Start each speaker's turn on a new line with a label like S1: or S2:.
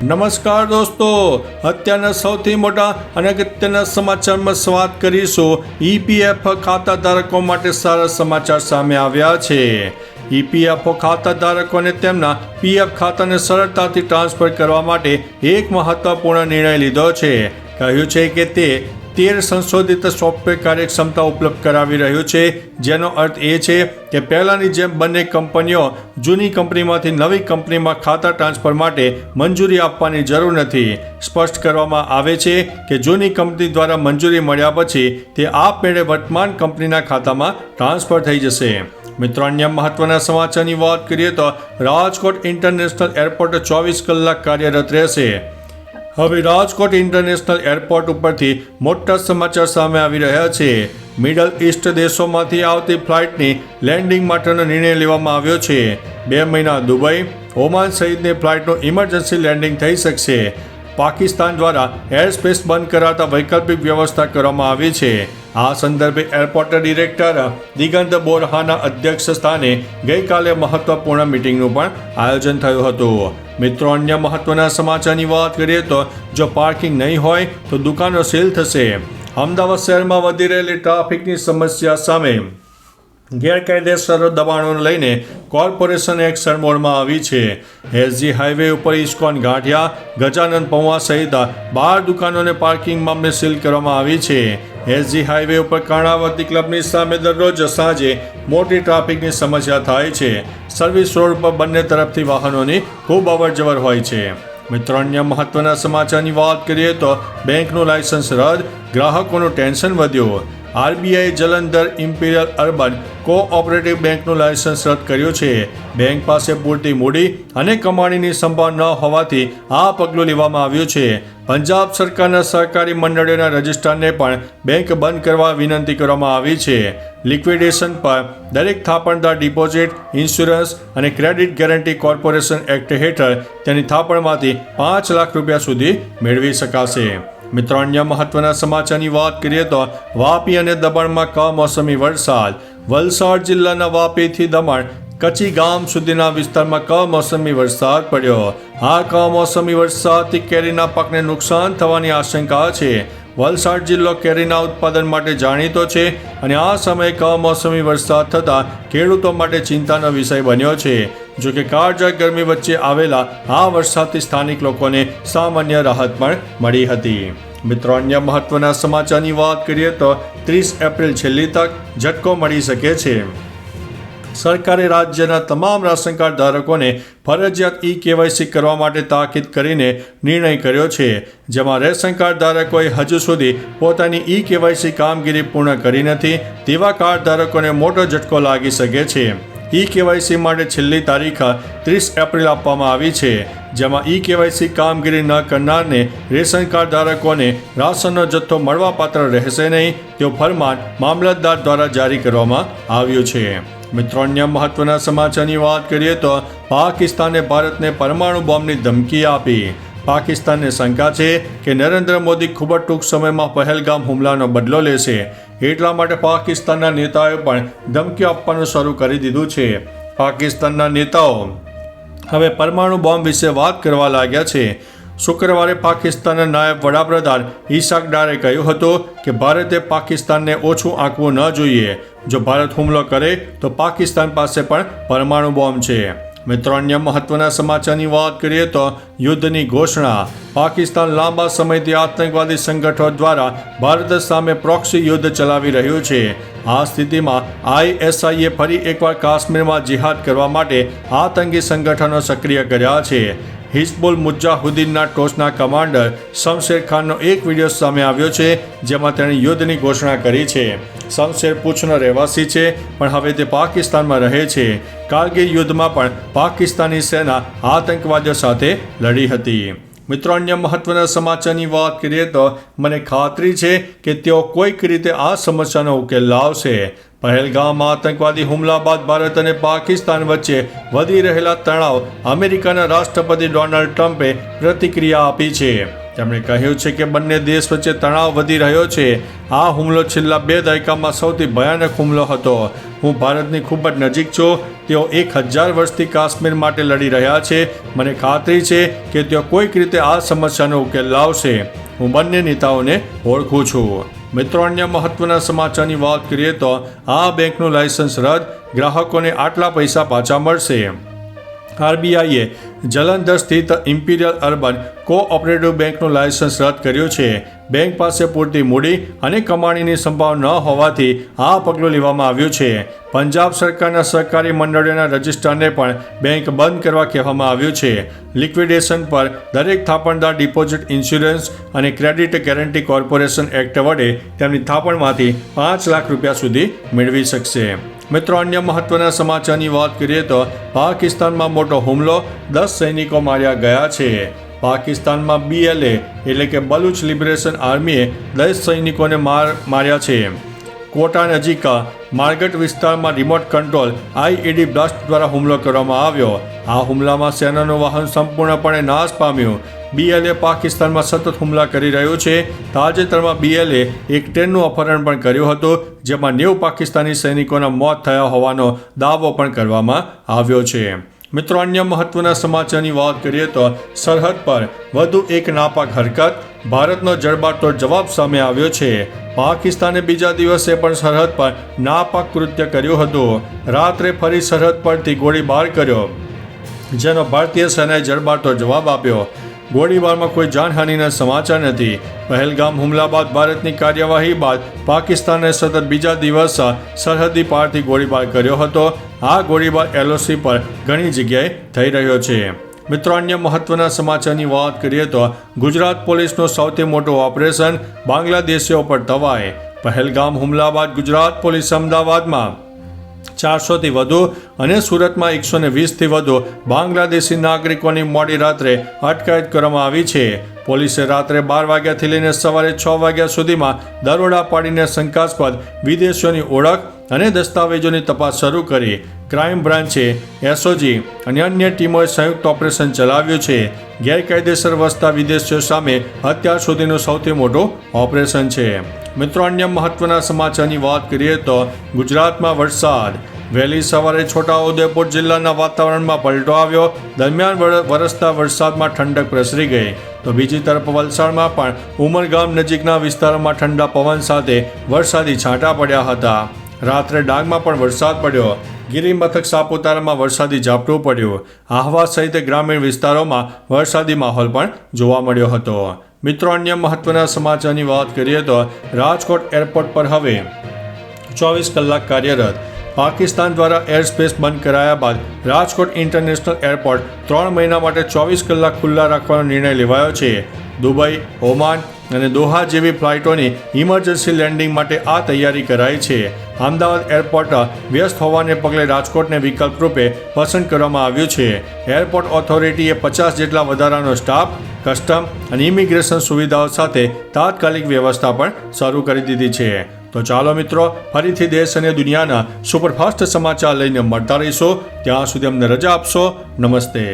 S1: નમસ્કાર દોસ્તો, અત્યારના સૌથી મોટા અને અગત્યના સમાચારમાં વાત કરીશું. ઈપીએફ ખાતા ધારકો માટે સારા સમાચાર સામે આવ્યા છે. ઈપીએફઓ ખાતા ધારકોને તેમના પીએફ ખાતાને સરળતાથી ટ્રાન્સફર કરવા માટે એક મહત્વપૂર્ણ નિર્ણય લીધો છે. કહ્યું છે કે તે 13 સંશોધિત સોફ્ટવેર કાર્યક્ષમતા ઉપલબ્ધ કરાવી રહ્યું છે, જેનો અર્થ એ છે કે પહેલાંની જેમ બંને કંપનીઓ જૂની કંપનીમાંથી નવી કંપનીમાં ખાતા ટ્રાન્સફર માટે મંજૂરી આપવાની જરૂર નથી. સ્પષ્ટ કરવામાં આવે છે કે જૂની કંપની દ્વારા મંજૂરી મળ્યા પછી તે આપમેળે વર્તમાન કંપનીના ખાતામાં ટ્રાન્સફર થઈ જશે. મિત્રો, અન્ય મહત્વના સમાચારની વાત કરીએ તો રાજકોટ ઇન્ટરનેશનલ એરપોર્ટ 24 કલાક કાર્યરત રહેશે. હવે રાજકોટ ઇન્ટરનેશનલ એરપોર્ટ ઉપરથી મોટા સમાચાર સામે આવી રહ્યા છે. મિડલ ઇસ્ટ દેશોમાંથી આવતી ફ્લાઇટની લેન્ડિંગ માટેનો નિર્ણય લેવામાં આવ્યો છે. 2 મહિના દુબઈ, ઓમાન સહિતની ફ્લાઇટનું ઇમરજન્સી લેન્ડિંગ થઈ શકશે. પાકિસ્તાન દ્વારા એરસ્પેસ બંધ કરાતા વૈકલ્પિક વ્યવસ્થા કરવામાં આવી છે. આ સંદર્ભે એરપોર્ટ ડિરેક્ટર દિગંત બોરહાના અધ્યક્ષ સ્થાને ગઈકાલે મહત્વપૂર્ણ મિટિંગનું પણ આયોજન થયું હતું. મિત્રો, અન્ય મહત્વના સમાચારની વાત કરીએ તો જો પાર્કિંગ નહીં હોય તો દુકાનો સીલ થશે. અમદાવાદ શહેરમાં વધી રહેલી ટ્રાફિકની સમસ્યા સામે ગેરકાયદેસર દબાણોને લઈને કોર્પોરેશન એક્શન મોડમાં આવી છે. એસજી હાઈવે ઉપર ઇસ્કોન ગાંઠિયા, ગજાનન પૌવા સહિત 12 દુકાનોને પાર્કિંગ મામલે સીલ કરવામાં આવી છે. એસજી હાઈવે ઉપર કર્ણાવતી ક્લબની સામે દરરોજ સાંજે મોટી ટ્રાફિકની સમસ્યા થાય છે. સર્વિસ રોડ પર બંને તરફથી વાહનોની ખૂબ અવરજવર હોય છે. મિત્રો, અન્ય મહત્વના સમાચારની વાત કરીએ તો બેંકનું લાયસન્સ રદ, ગ્રાહકોનું ટેન્શન વધ્યું. RBI Jalandhar imperial urban cooperative બેંકનું લાયસન્સ રદ કર્યું છે. બેંક પાસે પૂરતી મૂડી અને કમાણીની સંભાળ ન હોવાથી આ પગલું લેવામાં આવ્યું છે. પંજાબ સરકારના સહકારી મંડળીઓના રજિસ્ટ્રારને પણ બેંક બંધ કરવા વિનંતી કરવામાં આવી છે. લિક્વિડેશન પર દરેક થાપણદાર ડિપોઝિટ, ઇન્સ્યોરન્સ અને ક્રેડિટ ગેરંટી કોર્પોરેશન એક્ટ હેઠળ તેની થાપણમાંથી 5 લાખ રૂપિયા સુધી મેળવી શકાશે. મિત્રો, અન્ય મહત્વના સમાચારની વાત કરીએ તો વાપી અને દમણમાં કમોસમી વરસાદ. વલસાડ જિલ્લાના વાપીથી દમણ કચ્છી ગામ સુધીના વિસ્તારમાં કમોસમી વરસાદ પડ્યો. આ કમોસમી વરસાદથી કેરીના પાકને નુકસાન થવાની આશંકા છે. વલસાડ જિલ્લો કેરીના ઉત્પાદન માટે જાણીતો છે અને આ સમયે કમોસમી વરસાદ થતાં ખેડૂતો માટે ચિંતાનો વિષય બન્યો છે. જો કે કાળઝાળ ગરમી વચ્ચે આવેલા આ વરસાદથી સ્થાનિક લોકોને સામાન્ય રાહત પણ મળી હતી. મિત્રો, અન્ય મહત્વના સમાચારની વાત કરીએ તો 30 એપ્રિલ છેલ્લી તક, ઝટકો મળી શકે છે. સરકારે રાજ્યના તમામ રાશન કાર્ડ ધારકોને ફરજિયાત કેવાયસી કરવા માટે તાકીદ કરીને નિર્ણય કર્યો છે. જેમાં રેશન કાર્ડ ધારકોએ હજુ સુધી પોતાની કેવાયસી કામગીરી પૂર્ણ કરી નથી તેવા કાર્ડ ધારકોને મોટો ઝટકો લાગી શકે છે. કેવાયસી માટે છેલ્લી તારીખ 30 એપ્રિલ આપવામાં આવી છે. જેમાં કેવાયસી કામગીરી ન કરનારને રેશન કાર્ડ ધારકોને રાશનનો જથ્થો મળવાપાત્ર રહેશે નહીં તેવું ફરમાન મામલતદાર દ્વારા જારી કરવામાં આવ્યું છે. મિત્રો, અન્ય મહત્વના સમાચારની વાત કરીએ તો પાકિસ્તાને ભારતને પરમાણુ બોમ્બની ધમકી આપી. પાકિસ્તાનને શંકા છે કે નરેન્દ્ર મોદી ખૂબ જ ટૂંક સમયમાં પહેલગામ હુમલાનો બદલો લેશે. એટલા માટે પાકિસ્તાનના નેતાઓએ પણ ધમકીઓ આપવાનું શરૂ કરી દીધું છે. પાકિસ્તાનના નેતાઓ હવે પરમાણુ બોમ્બ વિશે વાત કરવા લાગ્યા છે. શુક્રવારે પાકિસ્તાનના નાયબ વડાપ્રધાન ઇશાક ડારે કહ્યું હતું કે ભારતે પાકિસ્તાનને ઓછું આંકવું ન જોઈએ. જો ભારત હુમલો કરે તો પાકિસ્તાન પાસે પણ પરમાણુ બોમ્બ છે. મિત્રો, અન્ય મહત્વના સમાચારની વાત કરીએ તો યુદ્ધની ઘોષણા. પાકિસ્તાન લાંબા સમયથી આતંકવાદી સંગઠનો દ્વારા ભારત સામે પ્રોક્સી યુદ્ધ ચલાવી રહ્યું છે. આ સ્થિતિમાં ISIએ ફરી એકવાર કાશ્મીરમાં જિહાદ કરવા માટે આતંકી સંગઠનો સક્રિય કર્યા છે. હિઝબુલ મુજાહિદ્દીનના ટોચના કમાન્ડર શમશેર ખાનનો એક વિડીયો સામે આવ્યો છે જેમાં તેણે યુદ્ધની ઘોષણા કરી છે. શમશેર પૂંછનો રહેવાસી છે પણ હવે તે પાકિસ્તાનમાં રહે છે. કારગિલ યુદ્ધમાં પણ પાકિસ્તાની સેના આતંકવાદીઓ સાથે લડી હતી. મિત્રો, અન્ય મહત્વના સમાચારની વાત કરીએ તો મને ખાતરી છે કે તેઓ કોઈક રીતે આ સમસ્યાનો ઉકેલ લાવશે. પહેલગામ આતંકવાદી હુમલા બાદ ભારત અને પાકિસ્તાન વચ્ચે વધી રહેલા તણાવ અમેરિકાના રાષ્ટ્રપતિ ડોનાલ્ડ ટ્રમ્પે પ્રતિક્રિયા આપી છે. તેમણે કહ્યું છે કે બંને દેશ વચ્ચે તણાવ વધી રહ્યો છે. આ હુમલો છેલ્લા 2 દાયકામાં સૌથી ભયાનક હુમલો હતો. હું ભારતની ખૂબ જ નજીક છું. તેઓ 1000 વર્ષથી કાશ્મીર માટે લડી રહ્યા છે. મને ખાતરી છે કે તેઓ કોઈક રીતે આ સમસ્યાનો ઉકેલ લાવશે. હું બંને નેતાઓને ઓળખું છું. મિત્રો, અન્ય મહત્વના સમાચારની વાત કરીએ તો આ બેંકનું લાયસન્સ રદ, ગ્રાહકોને આટલા પૈસા પાછા મળશે. આરબીઆઈએ જલંધર સ્થિત ઇમ્પિરિયલ અર્બન કોઓપરેટિવ બેંકનું લાયસન્સ રદ કર્યું છે. બેંક પાસે પૂરતી મૂડી અને કમાણીની સંભાવના ન હોવાથી આ પગલું લેવામાં આવ્યું છે. પંજાબ સરકારના સહકારી મંડળીઓના રજિસ્ટ્રારને પણ બેંક બંધ કરવા કહેવામાં આવ્યું છે. લિક્વિડેશન પર દરેક થાપણદાર ડિપોઝિટ ઇન્સ્યોરન્સ અને ક્રેડિટ ગેરંટી કોર્પોરેશન એક્ટ વડે તેમની થાપણમાંથી 5 લાખ રૂપિયા સુધી મેળવી શકશે. મિત્રો, અન્ય મહત્વના સમાચારની વાત કરીએ તો પાકિસ્તાનમાં મોટો હુમલો, 10 સૈનિકો માર્યા ગયા છે. પાકિસ્તાનમાં BLA એટલે કે બલુચ લિબરેશન આર્મીએ 10 સૈનિકોને માર્યા છે. કોટા નજીક માર્ગટ વિસ્તારમાં રિમોટ કંટ્રોલ IED બ્લાસ્ટ દ્વારા હુમલો કરવામાં આવ્યો. આ હુમલામાં સેનાનું વાહન સંપૂર્ણપણે નાશ પામ્યું. BLA પાકિસ્તાનમાં સતત હુમલા કરી રહ્યું છે. તાજેતરમાં BLA એક ટ્રેનનું અપહરણ પણ કર્યું હતું, જેમાં 90 પાકિસ્તાની સૈનિકોના મોત થયા હોવાનો દાવો પણ કરવામાં આવ્યો છે. મિત્રો, અન્ય મહત્વના સમાચારની વાત કરીએ તો સરહદ પર વધુ એક નાપાક હરકત, ભારતનો જડબાતોડ જવાબ સામે આવ્યો છે. પાકિસ્તાને બીજા દિવસે પણ સરહદ પર નાપાક કૃત્ય કર્યું હતું. રાત્રે ફરી સરહદ પરથી ગોળીબાર કર્યો, જેનો ભારતીય સેનાએ જડબાતોડ જવાબ આપ્યો. ગોળીબારમાં કોઈ જાનહાનિના સમાચાર નથી. પહેલગામ હુમલા બાદ ભારતની કાર્યવાહી બાદ પાકિસ્તાને સતત બીજા દિવસ સરહદી પારથી ગોળીબાર કર્યો હતો. આ ગોળીબાર LOC પર ઘણી જગ્યાએ થઈ રહ્યો છે. મિત્રો, અન્ય મહત્વના સમાચારની વાત કરીએ તો ગુજરાત પોલીસનું સૌથી મોટું ઓપરેશન, બાંગ્લાદેશીઓ પર તવાઈ. પહેલગામ હુમલા બાદ ગુજરાત પોલીસ અમદાવાદમાં 400થી વધુ અને સુરતમાં 120થી વધુ બાંગ્લાદેશી નાગરિકોની મોડી રાત્રે અટકાયત કરવામાં આવી છે. પોલીસે રાત્રે 12 વાગ્યાથી લઈને સવારે 6 વાગ્યા સુધીમાં દરોડા પાડીને શંકાસ્પદ વિદેશીઓની ઓળખ અને દસ્તાવેજોની તપાસ શરૂ કરી. ક્રાઇમ બ્રાન્ચે, SOG અને અન્ય ટીમોએ સંયુક્ત ઓપરેશન ચલાવ્યું છે. ગેરકાયદેસર વસતા વિદેશીઓ સામે અત્યાર સુધીનું સૌથી મોટું ઓપરેશન છે. મિત્રો, અન્ય મહત્વના સમાચારની વાત કરીએ તો ગુજરાતમાં વરસાદ. વહેલી સવારે છોટાઉદેપુર જિલ્લાના વાતાવરણમાં પલટો આવ્યો. દરમિયાન વરસતા વરસાદમાં ઠંડક પ્રસરી ગઈ. તો બીજી તરફ વલસાડમાં પણ ઉમરગામ નજીકના વિસ્તારોમાં ઠંડા પવન સાથે વરસાદી છાંટા પડ્યા હતા. રાત્રે ડાંગમાં પણ વરસાદ પડ્યો. ગિરિમથક સાપુતારામાં વરસાદી ઝાપટું પડ્યું. આહવા સહિત ગ્રામીણ વિસ્તારોમાં વરસાદી માહોલ પણ જોવા મળ્યો હતો. મિત્રો, અન્ય મહત્વના સમાચારની વાત કરીએ તો રાજકોટ એરપોર્ટ પર હવે 24 કલાક કાર્યરત. પાકિસ્તાન દ્વારા એર સ્પેસ બંધ કરાયા બાદ રાજકોટ ઇન્ટરનેશનલ એરપોર્ટ 3 મહિના માટે 24 કલાક ખુલ્લા રાખવાનો નિર્ણય લેવાયો છે. દુબઈ, ઓમાન અને દોહા જેવી ફ્લાઇટોની ઇમરજન્સી લેન્ડિંગ માટે આ તૈયારી કરાઈ છે. અમદાવાદ એરપોર્ટ વ્યસ્ત હોવાને પગલે રાજકોટને વિકલ્પ રૂપે પસંદ કરવામાં આવ્યું છે. એરપોર્ટ ઓથોરિટીએ 50 જેટલા વધારાનો સ્ટાફ, કસ્ટમ અને ઇમિગ્રેશન સુવિધાઓ સાથે તાત્કાલિક વ્યવસ્થા પણ શરૂ કરી દીધી છે. તો ચાલો મિત્રો, ફરીથી દેશ અને દુનિયાના સુપરફાસ્ટ સમાચાર લઈને મળતા રહીશો. ત્યાં સુધી અમને રજા આપશો. નમસ્તે.